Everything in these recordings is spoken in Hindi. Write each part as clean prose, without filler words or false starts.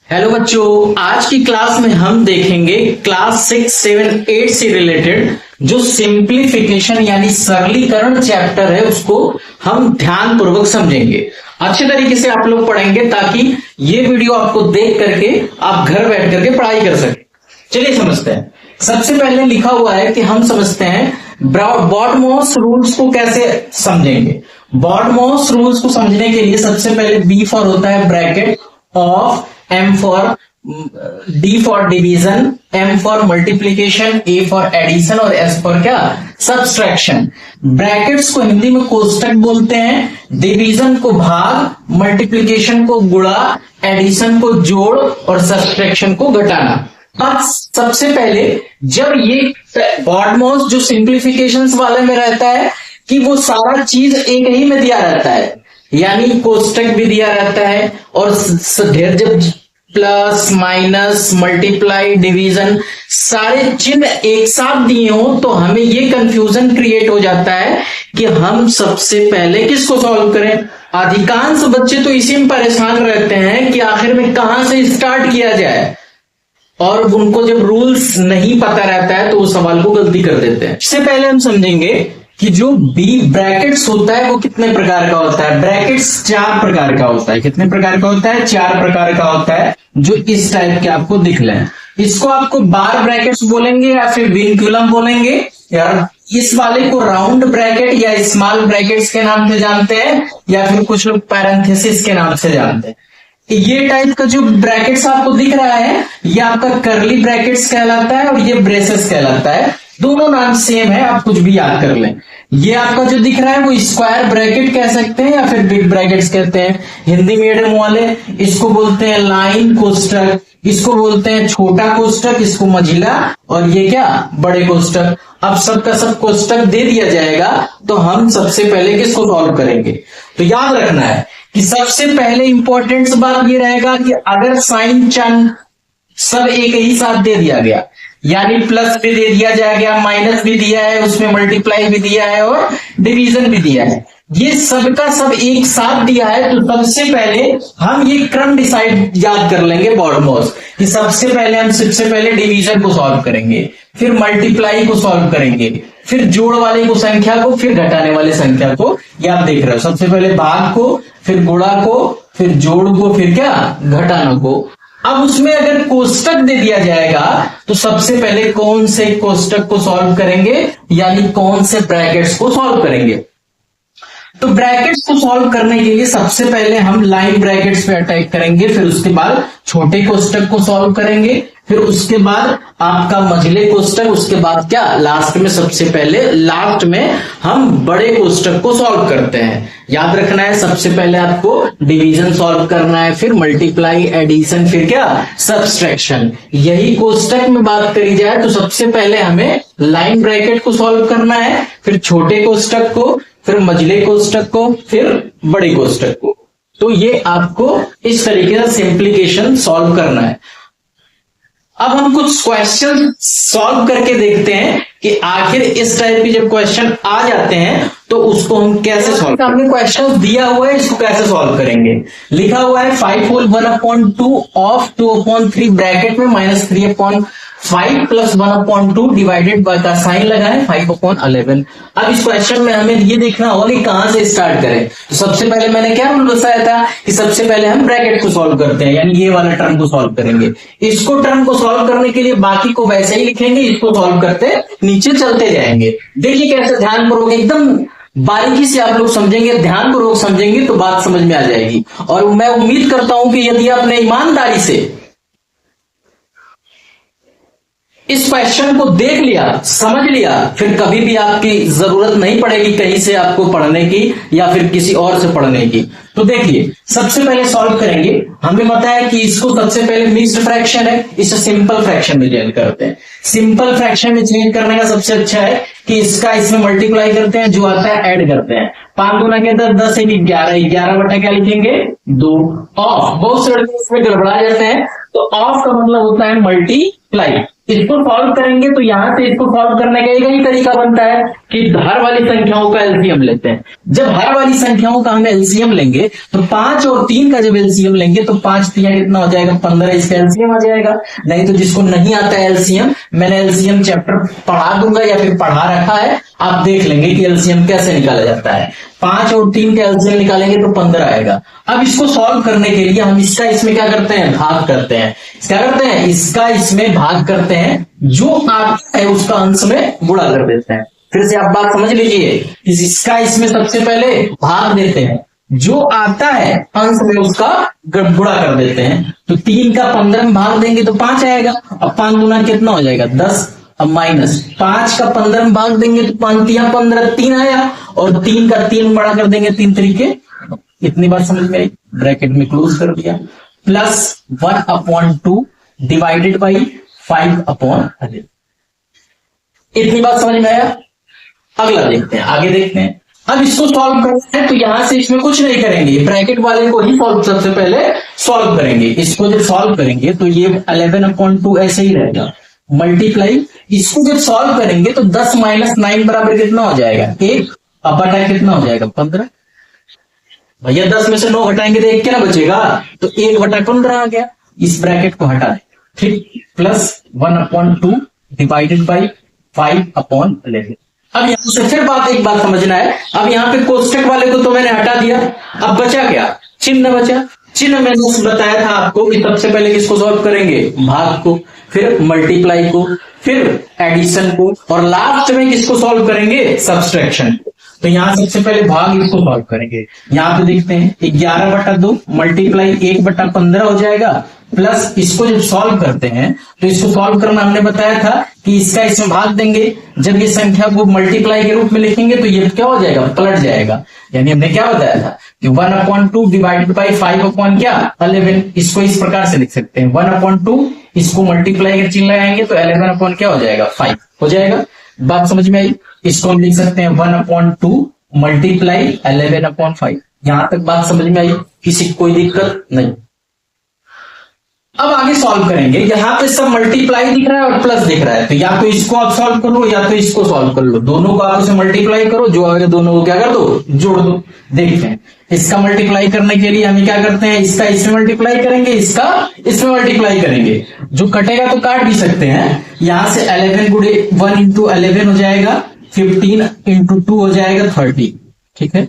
हेलो बच्चों, आज की क्लास में हम देखेंगे क्लास 6, 7, 8 से रिलेटेड जो सिंप्लीफिकेशन यानी सरलीकरण चैप्टर है उसको हम ध्यान पूर्वक समझेंगे। अच्छे तरीके से आप लोग पढ़ेंगे ताकि ये वीडियो आपको देख करके आप घर बैठ करके पढ़ाई कर सके। चलिए समझते हैं। सबसे पहले लिखा हुआ है कि हम समझते हैं बॉडमॉस रूल्स को कैसे समझेंगे। बॉडमॉस रूल्स को समझने के लिए सबसे पहले बी फॉर होता है bracket of, M for D for division, M for multiplication, A for addition और S for क्या सब्सट्रैक्शन। ब्रैकेट्स को हिंदी में कोष्टक बोलते हैं, डिवीजन को भाग, मल्टीप्लिकेशन को गुणा, एडिशन को जोड़ और सब्सट्रैक्शन को घटाना। अब सबसे पहले जब ये बॉडमॉस जो सिंप्लीफिकेशंस वाले में रहता है कि वो सारा चीज एक ही में दिया रहता है, यानी कोष्टक भी दिया रहता है और ढेर जब प्लस माइनस मल्टीप्लाई डिवीजन सारे चिन्ह एक साथ दिए हो तो हमें ये कंफ्यूजन क्रिएट हो जाता है कि हम सबसे पहले किसको सॉल्व करें। अधिकांश बच्चे तो इसी में परेशान रहते हैं कि आखिर में कहां से स्टार्ट किया जाए, और उनको जब रूल्स नहीं पता रहता है तो वो सवाल को गलती कर देते हैं। इससे पहले हम समझेंगे कि जो बी ब्रैकेट्स होता है वो कितने प्रकार का होता है। ब्रैकेट्स 4 प्रकार का होता है। कितने प्रकार का होता है? 4 प्रकार का होता है, जो इस टाइप के आपको दिख रहे हैं। इसको आपको बार ब्रैकेट्स बोलेंगे या फिर विनक्यूलम बोलेंगे, या इस वाले को राउंड ब्रैकेट या स्मॉल ब्रैकेट्स के नाम से जानते हैं, या फिर कुछ लोग पैरेंथेसिस के नाम से जानते हैं। ये टाइप का जो ब्रैकेट्स आपको दिख रहा है ये आपका कर्ली ब्रैकेट्स कहलाता है और ये ब्रेसेस कहलाता है। दोनों नाम सेम है, आप कुछ भी याद कर लें। ये आपका जो दिख रहा है वो स्क्वायर ब्रैकेट कह सकते हैं या फिर बिग ब्रैकेट्स कहते हैं हिंदी मीडियम वाले। इसको बोलते हैं लाइन कोष्टक, इसको बोलते हैं छोटा कोष्टक, इसको मझिला, और ये क्या बड़े कोष्टक। अब सबका सब कोष्टक दे दिया जाएगा तो हम सबसे पहले किसको सॉल्व करेंगे। तो याद रखना है कि सबसे पहले इंपॉर्टेंट बात ये रहेगा कि अगर साइन चिन्ह सब एक ही साथ दे दिया गया, यानी प्लस भी दे दिया जाएगा, माइनस भी दिया है, उसमें मल्टीप्लाई भी दिया है और डिवीजन भी दिया है, ये सबका सब एक साथ दिया है, तो सबसे पहले हम ये क्रम डिसाइड याद कर लेंगे बॉडमॉस कि सबसे पहले डिवीजन को सॉल्व करेंगे, फिर मल्टीप्लाई को सॉल्व करेंगे, फिर जोड़ वाले को संख्या को, फिर घटाने वाले संख्या को। याद देख रहे हो, सबसे पहले भाग को, फिर गुणा को, फिर जोड़ को, फिर क्या घटाना को। अब उसमें अगर कोष्टक दे दिया जाएगा तो सबसे पहले कौन से कोष्टक को सॉल्व करेंगे, यानी कौन से ब्रैकेट्स को सॉल्व करेंगे। तो ब्रैकेट्स को सॉल्व करने के लिए सबसे पहले हम लाइन ब्रैकेट्स पे अटैक करेंगे, फिर उसके बाद छोटे कोष्टक को सॉल्व करेंगे, फिर उसके बाद आपका मझले कोष्टक, उसके बाद क्या लास्ट में सबसे पहले लास्ट में हम बड़े कोष्टक को सॉल्व करते हैं। याद रखना है सबसे पहले आपको डिवीजन सॉल्व करना है, फिर मल्टीप्लाई, एडिशन, फिर क्या सब्सट्रैक्शन। यही कोष्टक में बात करी जाए तो सबसे पहले हमें लाइन ब्रैकेट को सॉल्व करना है, फिर छोटे कोष्टक को, फिर मझले कोष्टक को, फिर बड़े कोष्टक को। तो ये आपको इस तरीके से सिंप्लीकेशन सॉल्व करना है। अब हम कुछ क्वेश्चन सॉल्व करके देखते हैं कि आखिर इस टाइप के जब क्वेश्चन आ जाते हैं तो उसको हम कैसे सॉल्व करेंगे। हमने क्वेश्चन दिया हुआ है, इसको कैसे सॉल्व करेंगे। लिखा हुआ है 5 होल 1/2 ऑफ 2/3 ब्रैकेट में -3/5 प्लस 1/2 डिवाइडेड बाय का साइन लगाएं 5/11। अब इस क्वेश्चन में हमें ये देखना होगा कि कहां से स्टार्ट करें। तो सबसे पहले मैंने क्या रूल बताया था कि सबसे पहले हम ब्रैकेट को सॉल्व करते हैं, यानी ये वाला टर्म को सॉल्व करेंगे। इसको टर्म को सॉल्व करने के लिए बाकी को वैसे ही लिखेंगे, इसको सॉल्व करते नीचे चलते जाएंगे। देखिए कैसे ध्यानपूर्वक एकदम बारीकी से आप लोग समझेंगे, ध्यानपूर्वक समझेंगे तो बात समझ में आ जाएगी। और मैं उम्मीद करता हूं कि यदि आपने ईमानदारी से इस क्वेश्चन को देख लिया, समझ लिया, फिर कभी भी आपकी जरूरत नहीं पड़ेगी कहीं से आपको पढ़ने की या फिर किसी और से पढ़ने की। तो देखिए सबसे पहले सॉल्व करेंगे। हमें पता है कि इसको सबसे पहले मिक्स्ड फ्रैक्शन है, इसे सिंपल फ्रैक्शन में चेंज करते हैं। सिंपल फ्रैक्शन में चेंज करने का सबसे अच्छा है कि इसका इसमें मल्टीप्लाई करते हैं, जो आता है ऐड करते हैं। 5 गुना के 10, 10 1 11, 11 बटा क्या लिखेंगे 2। ऑफ बहुत से लड़के इसमें गड़बड़ा जाते हैं, तो ऑफ का मतलब होता है मल्टीप्लाई। इसको सॉल्व करेंगे तो यहां से इसको सॉल्व करने का एक ही तरीका बनता है कि हर वाली संख्याओं का एलसीएम लेते हैं। जब हर वाली संख्याओं का हम एलसीएम लेंगे तो 5 और 3 का जब एलसीएम लेंगे तो 5 3 कितना हो जाएगा 15, इसका एलसीएम आ जाएगा। नहीं तो जिसको नहीं आता एलसीएम, मैंने एलसीएम चैप्टर पढ़ा दूंगा या फिर पढ़ा रखा है, आप देख लेंगे कि एलसीएम कैसे निकाला जाता है। 5 और 3 का एलसीएम निकालेंगे तो 15 आएगा। अब इसको सॉल्व करने के लिए हम इसका इसमें क्या करते हैं, भाग करते हैं। क्या करते हैं, इसका इसमें भाग करते हैं, जो आता है उसका अंश में गुणा कर देते हैं। फिर से आप बात समझ लीजिए, इसका इसमें सबसे पहले भाग देते हैं, जो आता है अंश में उसका गुणा कर देते हैं। तो 3 का 15 में भाग देंगे तो 5 आएगा। अब 5 गुना कितना हो जाएगा 10। अब माइनस 5 का 15 में भाग देंगे तो 5 या 15 3 आया, और 3 का 3 बड़ा कर देंगे 3 तरीके। इतनी बात समझ में आई, ब्रैकेट में क्लोज कर दिया, प्लस 1/2 डिवाइडेड बाई 5/11। इतनी बात समझ में आया। अगला देखते हैं, आगे देखते हैं। अब इसको सॉल्व करना है तो यहां से इसमें कुछ नहीं करेंगे, ब्रैकेट वाले को ही सॉल्व सबसे पहले सॉल्व करेंगे। इसको जब सॉल्व करेंगे तो ये 11/2 ऐसे ही रहेगा, मल्टीप्लाई। इसको जब सॉल्व करेंगे तो 10 - 9 बराबर कितना हो जाएगा 1, अब बटा कितना हो जाएगा 15। भैया 10 में से 9 घटाएंगे तो 1 क्या बचेगा, तो 1/15 आ गया। इस ब्रैकेट को हटा दें, ठीक, प्लस 1/2 डिवाइडेड बाई 5/11। अब यहां से फिर एक बात समझना है। अब यहाँ पे कोष्टक वाले को तो मैंने हटा दिया, अब बचा क्या, चिन्ह बचा। चिन्ह मैंने बताया था आपको कि सबसे पहले किसको सॉल्व करेंगे, भाग को, फिर मल्टीप्लाई को, फिर एडिशन को, और लास्ट में किसको सॉल्व करेंगे, सब्सट्रैक्शन को। तो यहां सबसे पहले भाग इसको सॉल्व करेंगे। यहां पे देखते हैं 11/2 मल्टीप्लाई 1/15 हो जाएगा, प्लस इसको जब सॉल्व करते हैं तो इसको सॉल्व करना हमने बताया था कि इसका इसमें भाग देंगे। जब ये संख्या को मल्टीप्लाई के रूप में लिखेंगे तो ये क्या हो जाएगा, पलट जाएगा। यानी हमने क्या बताया था कि 1/2 डिवाइडेड बाई 5/11। इसको इस प्रकार से लिख सकते हैं, 1/2 इसको मल्टीप्लाई कर चिन्ह लगाएंगे तो 11 क्या हो जाएगा 5 हो जाएगा। बात समझ में आई। इसको हम लिख सकते हैं 1/2 मल्टीप्लाई 11/5। यहां तक बात समझ में आई, किसी कोई दिक्कत नहीं। अब आगे सॉल्व करेंगे। यहां पे सब मल्टीप्लाई दिख रहा है और प्लस दिख रहा है, तो या तो इसको आप सॉल्व कर लो या तो इसको सॉल्व कर लो। दोनों को आप इसे मल्टीप्लाई करो, जो आगे दोनों को क्या कर दो, जोड़ दो। देखते हैं, इसका मल्टीप्लाई करने के लिए हम क्या करते हैं, इसका इसमें मल्टीप्लाई करेंगे, इसका इसमें मल्टीप्लाई करेंगे। जो कटेगा तो काट भी सकते हैं। यहां से 11 गुणे 1 × 11 हो जाएगा, 15 × 2 हो जाएगा 30, ठीक है,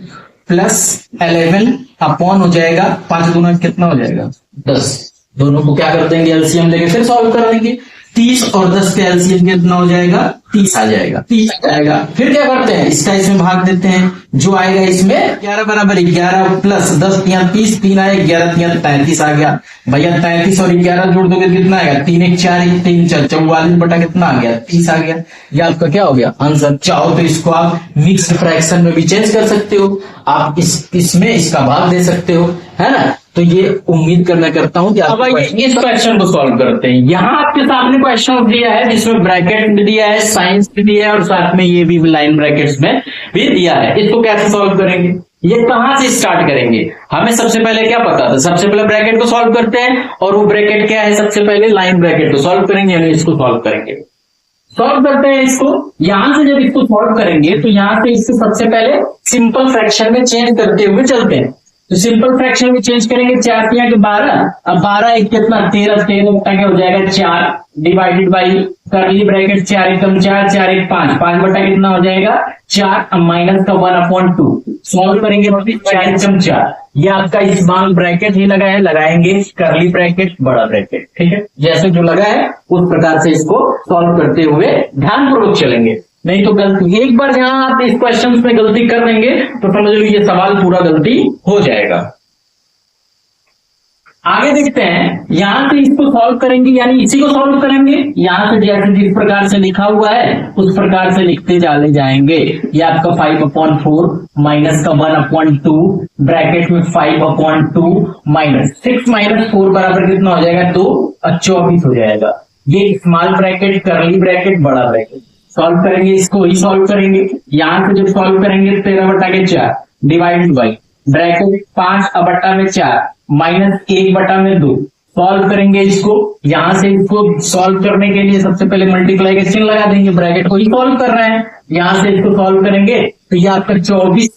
प्लस 11 अपॉन हो जाएगा 5 गुना कितना हो जाएगा 10। दोनों को क्या कर देंगे, एलसीएम लेके फिर सॉल्व कर देंगे। 30 और 10 का एलसीएम कितना हो जाएगा 30 आ जाएगा, 30 आ जाएगा। फिर क्या करते हैं, इसका इसमें भाग देते हैं, जो आएगा इसमें 11 बराबर 11 प्लस 10 3 30, 3 आए 11 3 33 आ गया। भैया 33 और 11 जोड़ दोगे कितना आएगा, 3 1 4 1 3 4 44 बटा कितना आ गया 30 आ गया। ये आपका क्या हो गया आंसर। चाहो तो इसको आप मिक्स्ड फ्रैक्शन में भी चेंज कर सकते हो, आप इसमें इसका भाग दे सकते हो, है ना। तो ये उम्मीद करता हूं कि आप इस क्वेश्चन को सॉल्व करते हैं। यहाँ आपके सामने क्वेश्चन दिया है जिसमें ब्रैकेट भी दिया है, साइंस भी दिया है, और साथ में ये भी लाइन ब्रैकेट्स में भी दिया है। इसको कैसे सॉल्व करेंगे, ये कहां से स्टार्ट करेंगे, हमें सबसे पहले क्या पता था, सबसे पहले ब्रैकेट को सॉल्व करते हैं, और वो ब्रैकेट क्या है, सबसे पहले लाइन ब्रैकेट को सॉल्व करेंगे, यानी इसको सॉल्व करेंगे। सॉल्व करते हैं इसको। यहां से जब इसको सॉल्व करेंगे तो यहां से इसको सबसे पहले सिंपल फ्रैक्शन में चेंज करते हुए चलते हैं। तो सिंपल फ्रैक्शन में चेंज करेंगे, 4 3 12, अब 12 1 कितना 13, 13 क्या हो जाएगा 4 डिवाइडेड बाई करली ब्रैकेट 4 एकम 4 4 1 5, 5 बटा कितना हो जाएगा 4, अब माइनस का 1/2 सॉल्व करेंगे 4 एकम 4। ये आपका स्मॉल ब्रैकेट ही लगा है, लगाएंगे करली ब्रैकेट बड़ा ब्रैकेट, ठीक है, जैसे जो लगा है उस प्रकार से इसको सॉल्व करते हुए ध्यानपूर्वक चलेंगे। नहीं तो गलती, एक बार जहां आप इस क्वेश्चन में गलती कर देंगे तो समझ लो ये सवाल पूरा गलती हो जाएगा। आगे देखते हैं, यहां से इसको सॉल्व करेंगे, यानी इसी को सॉल्व करेंगे। यहां से जैसे जिस प्रकार से लिखा हुआ है उस प्रकार से लिखते चले जाएंगे। ये आपका 5/4 माइनस का 1/2 ब्रैकेट में 5/2 माइनस 6 - 4 बराबर कितना हो जाएगा 2 और 24 हो जाएगा। ये स्मॉल ब्रैकेट करली ब्रैकेट बड़ा ब्रैकेट सॉल्व करेंगे, इसको ही सॉल्व करेंगे। यहां से जब सॉल्व करेंगे 13/4 divided by bracket 5/4 minus 1/2 solve करेंगे इसको, यहां से इसको सॉल्व करने के लिए सबसे पहले मल्टीप्लाई का चिन्ह लगा देंगे, ब्रैकेट को ही सॉल्व कर रहे हैं, यहां से इसको सॉल्व करेंगे तो ये आपका 24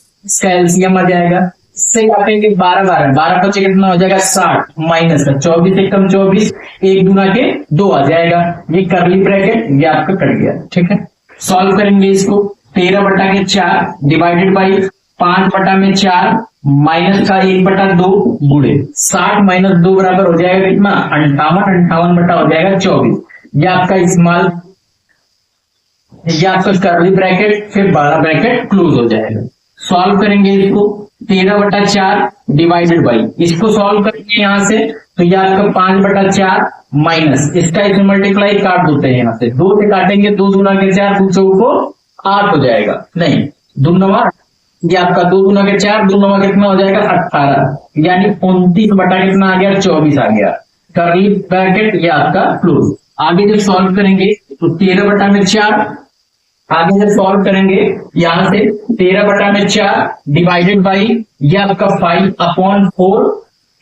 का एलसीएम आ जाएगा। इससे काटेंगे 12 बचे कितना हो जाएगा 60 माइनस का 24 एकम 24, 1 दूना के 2 आ जाएगा, ये करली ब्रैकेट ये आपका कट गया। ठीक है, सॉल्व करेंगे इसको 13/4 डिवाइडेड बाई 5/4 माइनस का 1/2 गुणे 60 माइनस 2 बराबर हो जाएगा कितना 58, 58 बटा हो जाएगा 24, ये आपका स्मॉल, ये आपका कर्ली ब्रैकेट फिर बड़ा ब्रैकेट क्लोज हो जाएगा। सॉल्व करेंगे इसको 13/4 डिवाइडेड बाई, इसको सॉल्व करेंगे यहां से तो ये आपका 5/4 माइनस इसका इसे मल्टीप्लाई काट देते हैं, यहां से 2 से काटेंगे 2 दूना के 4 2 चौको 8 हो जाएगा, नहीं 2 9 ये आपका 2 दूना के 4 2 9 कितना हो जाएगा 18, यानी 29 बटा कितना आ गया 24 आ गया, करली ब्रैकेट ये आपका क्लोज। आगे जब सॉल्व करेंगे तो 13/4 आगे जब सॉल्व करेंगे यहां से 13/4 डिवाइडेड बाई ये आपका 5/4,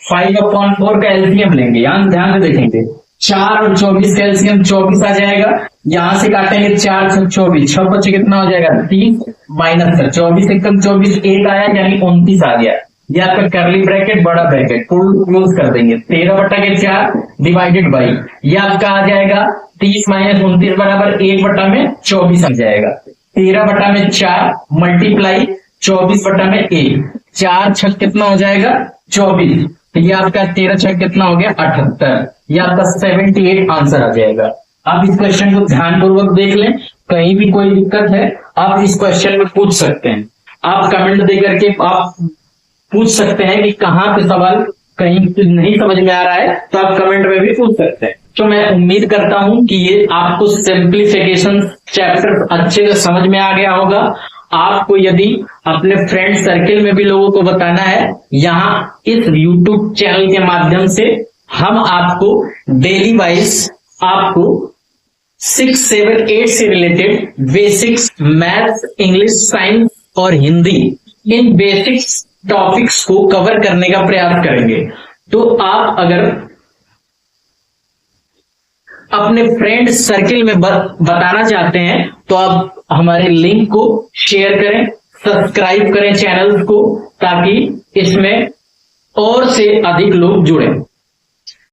5/4 का एलसीएम लेंगे, यहां ध्यान से देखेंगे 4 और 24 का एलसीएम 24 आ जाएगा, यहां से काटेंगे 4 6 24, 6 बच्चे कितना हो जाएगा 30 माइनस का 24 एकम 24 1 आया यानी 29 आ गया, ये आपका करली ब्रैकेट बड़ा ब्रैकेट क्लोज कर देंगे 13/4 डिवाइडेड बाई ये आपका आ जाएगा 30 माइनस 29 बराबर 1/24 आ जाएगा, 13/4 मल्टीप्लाई 24/1, 4 6 कितना हो जाएगा 24, तो ये आपका 13 6 कितना हो गया 78, ये आपका 78 आंसर आ जाएगा। आप इस क्वेश्चन को ध्यानपूर्वक देख लें, कहीं भी कोई दिक्कत है आप इस क्वेश्चन में पूछ सकते हैं, आप कमेंट दे करके आप पूछ सकते हैं कि कहाँ पे सवाल कहीं नहीं समझ में आ रहा है तो आप कमेंट में भी पूछ सकते हैं। तो मैं उम्मीद करता हूं कि ये आपको सिंप्लीफिकेशन चैप्टर अच्छे से समझ में आ गया होगा। आपको यदि अपने फ्रेंड सर्किल में भी लोगों को बताना है, यहाँ इस YouTube चैनल के माध्यम से हम आपको डेली वाइज आपको 6 7 8 से related basics maths, English, science और हिंदी इन बेसिक्स टॉपिक्स को कवर करने का प्रयास करेंगे। तो आप अगर अपने फ्रेंड सर्किल में बताना चाहते हैं तो आप हमारे लिंक को शेयर करें, सब्सक्राइब करें चैनल को, ताकि इसमें और से अधिक लोग जुड़ें।